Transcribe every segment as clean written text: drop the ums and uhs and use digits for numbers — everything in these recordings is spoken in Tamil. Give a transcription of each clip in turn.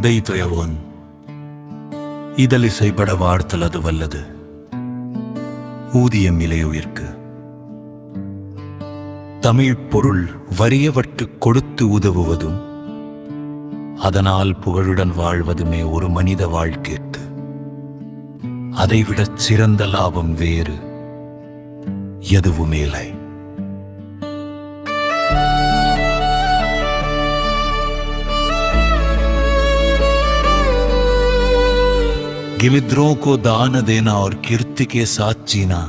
தெய்வயவோன் இதழிசைப்பட வாழ்த்தலது வல்லது ஊதியம் இலையுயிர்க்கு தமிழ் பொருள் வறியவர்க்கு கொடுத்து உதவுவதும் அதனால் புகழுடன் வாழ்வதுமே ஒரு மனித வாழ்க்கைக்கு அதைவிடச் சிறந்த லாபம் வேறு எதுவுமே இல்லை. गिमित्रों को दान देना और कीर्ति के साथ जीना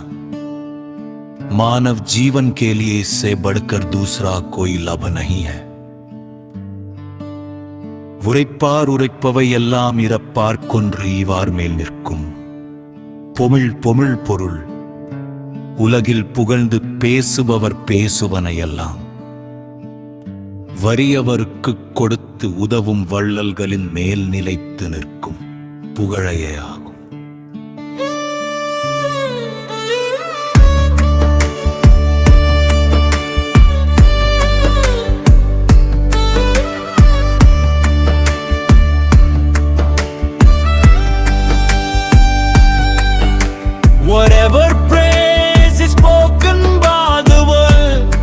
मानव जीवन के लिए इससे बढ़कर दूसरा कोई लाभ नहीं है. உரைப்பார் உரைப்பவை எல்லாம் இறப்பார் கொன்று ஈவார் மேல் நிற்கும் பொமிழ் பொமிழ் பொருள் உலகில் புகழ்ந்து பேசுபவர் பேசுவனையெல்லாம் வறியவருக்கு கொடுத்து உதவும் வள்ளல்களின் மேல் நிலைத்து நிற்கும் புகழையே ஆகும். Whatever praise is spoken by the world,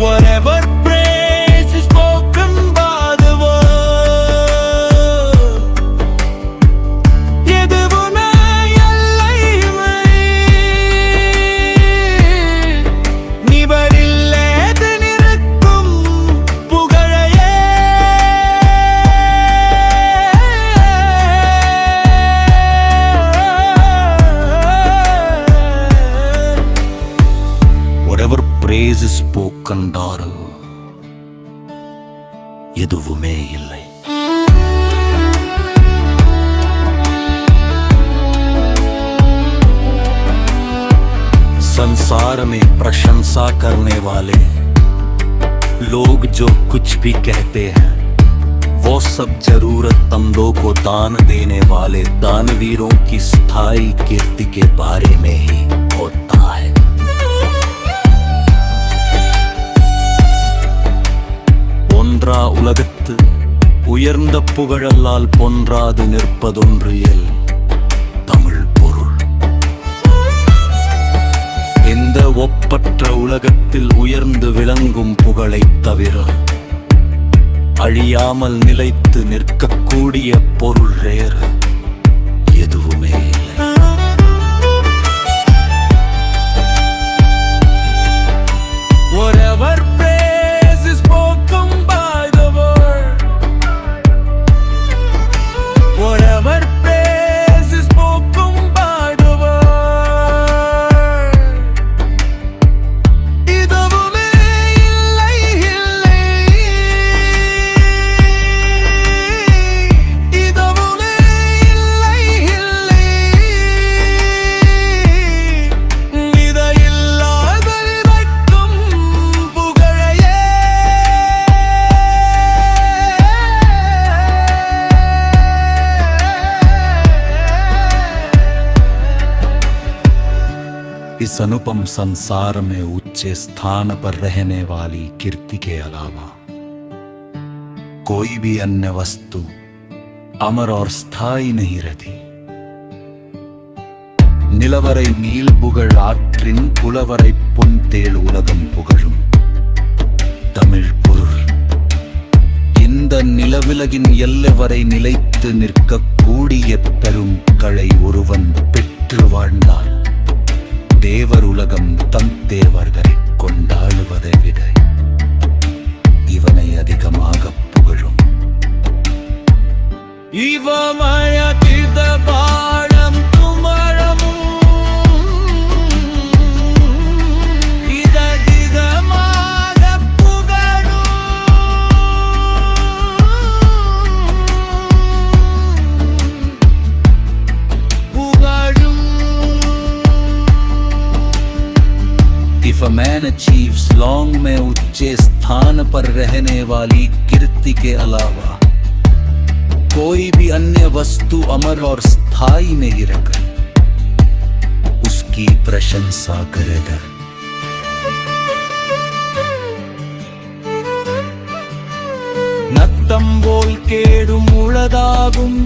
whatever praise is spoken by the world, எதுவுமே எல்லைமை நிபரில்லேது நிற்கும் புகழையே. Whatever praise is spoken தாரு எதுவுமே இல்லை. संसार में प्रशंसा करने वाले लोग जो कुछ भी कहते हैं वो सब जरूरतमंदों को दान देने वाले दानवीरों की स्थायी कीर्ति के बारे में ही होता है. ஒன்றா உலகத்து உயர்ந்த புகழல்லால் பொன்றாது நிற்பதொன்று எல் தமிழ் பொருள். இந்த ஒப்பற்ற உலகத்தில் உயர்ந்து விளங்கும் புகழைத் தவிர அழியாமல் நிலைத்து நிற்கக்கூடிய பொருள் வேறு எதுவுமே இல்லை. Whatever praise is spoken by the world, whatever praise is spoken by the world, இதுவுமே இல்லை இல்லை இதுவுமே இல்லை இல்லை இதையில்லாத நினைக்கும் புகழையே. इस अनुपम संसार में ऊंचे स्थान पर रहने वाली कीर्ति के अलावा कोई भी अन्य वस्तु अमर और स्थायी नहीं रहती. நிலவரை நீல் புகழ் ஆற்றின் புலவரை பொன் தேள் உலகம் புகழும் தமிழ் பொருள். இந்த நிலவிலகின் எல்லை வரை நிலைத்து நிற்கக்கூடிய பெரும் கலை ஒருவன் பெற்று வாழ்ந்தால் தேவர் உலகம் தன் தேவர்களை கொண்டாடுவதை விட இவனை அதிகமாக புகழும். இவமயதித பாடம் துமரமும் இததிகமாக புகழும் புகழும். If a man achieves long में ऊंचे स्थान पर रहने वाली कीर्ति के अलावा कोई भी अन्य वस्तु अमर और स्थायी नहीं रहकर उसकी प्रशंसा करेगा. न நத்தம் போல் கேடும் உளதாகும்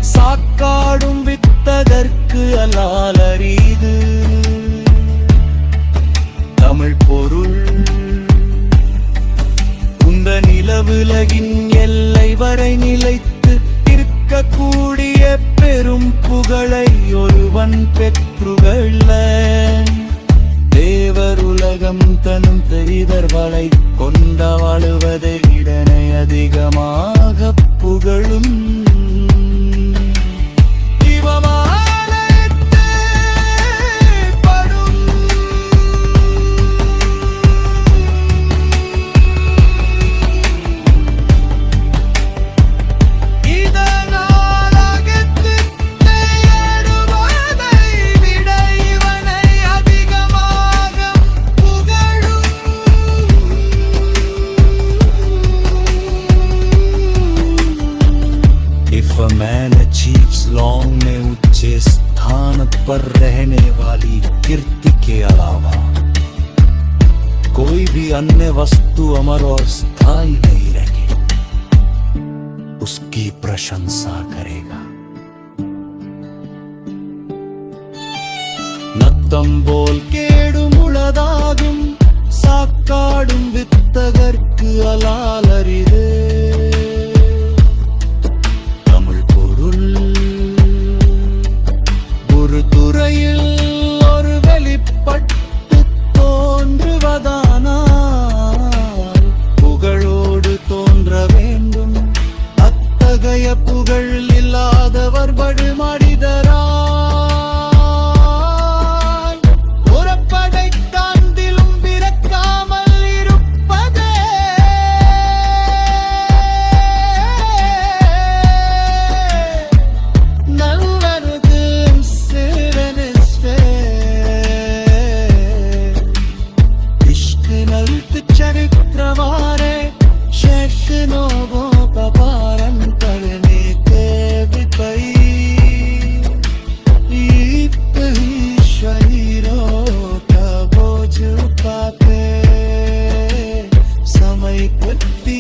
சாக்காடும் வித்ததற்கு அலாலரிது தமிழ் பொருள் உந்த நிலவுலகின் எல்லை வரை நிலைத்து இருக்கக்கூடிய பெரும் புகழை ஒருவன் பெற்றுகள்ள தேவர் உலகம் தனும் தெரிதர் வளை கொண்ட வாழுவதை இடனை அதிகமாக புகழும் If a man achieves long में ऊंचे स्थान पर रहने वाली कीर्ति के अलावा कोई भी अन्य वस्तु अमर और स्थायी नहीं रहे उसकी प्रशंसा करेगा நத்தம் போல் கேடும் உளதாகும் சாக்காடும் வித்தகர்க்கு அலாலரிது துறையில் ஒரு வெளிப்பட்டு தோன்றுவதானால் புகழோடு தோன்ற வேண்டும் அத்தகைய புகழ் இல்லாதவர் படுமடிதராய் புறப்படை தாண்டிலும் பிறக்காமல் இருப்பதே நல்லது चरित्रवारे शेष लोगों का पारण करने के विपरीत ही शरीरों का बोझ उठाते समय प्रति